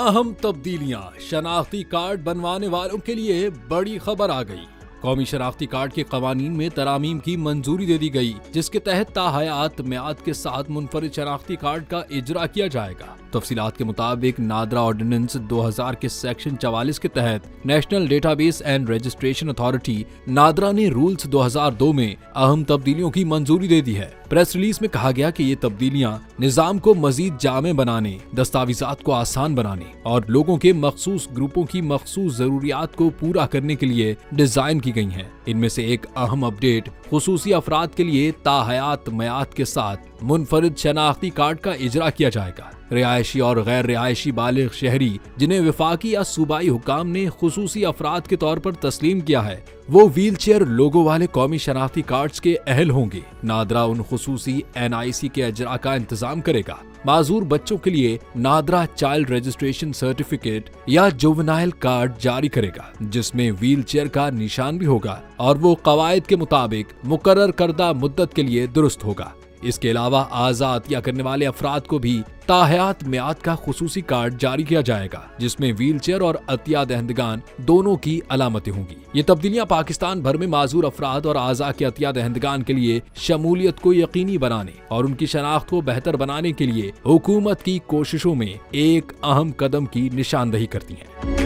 اہم تبدیلیاں، شناختی کارڈ بنوانے والوں کے لیے بڑی خبر آ گئی۔ قومی شناختی کارڈ کے قوانین میں ترامیم کی منظوری دے دی گئی، جس کے تحت تاحیات میعاد کے ساتھ منفرد شناختی کارڈ کا اجرا کیا جائے گا۔ تفصیلات کے مطابق نادرا آرڈیننس 2000 کے سیکشن 44 کے تحت national data base and registration authority NADRA نے رولز 2002 میں اہم تبدیلیوں کی منظوری دے دی ہے۔ پریس ریلیز میں کہا گیا کہ یہ تبدیلیاں نظام کو مزید جامع بنانے، دستاویزات کو آسان بنانے اور لوگوں کے مخصوص گروپوں کی مخصوص ضروریات کو پورا کرنے کے لیے ڈیزائن کی گئی ہیں۔ ان میں سے ایک اہم اپڈیٹ خصوصی افراد کے لیے تاحیات میعاد کے ساتھ منفرد شناختی کارڈ کا اجرا کیا جائے گا۔ رہائشی اور غیر رہائشی بالغ شہری جنہیں وفاقی یا صوبائی حکام نے خصوصی افراد کے طور پر تسلیم کیا ہے، وہ ویل چیئر لوگو والے قومی شناختی کارڈز کے اہل ہوں گے۔ نادرا ان خصوصی NIC کے اجرا کا انتظام کرے گا۔ معذور بچوں کے لیے نادرا چائلڈ رجسٹریشن سرٹیفکیٹ یا جوونائل کارڈ جاری کرے گا، جس میں ویل چیئر کا نشان بھی ہوگا اور وہ قواعد کے مطابق مقرر کردہ مدت کے لیے درست ہوگا۔ اس کے علاوہ اعضاء عطیہ کرنے والے افراد کو بھی تاحیات میعاد کا خصوصی کارڈ جاری کیا جائے گا، جس میں ویل چیئر اور عطیہ دہندگان دونوں کی علامتیں ہوں گی۔ یہ تبدیلیاں پاکستان بھر میں معذور افراد اور اعضاء کے عطیہ دہندگان کے لیے شمولیت کو یقینی بنانے اور ان کی شناخت کو بہتر بنانے کے لیے حکومت کی کوششوں میں ایک اہم قدم کی نشاندہی کرتی ہیں۔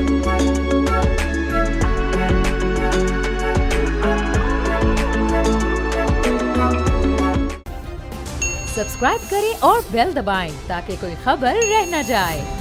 سبسکرائب کریں اور بیل دبائیں تاکہ کوئی خبر رہ نہ جائے۔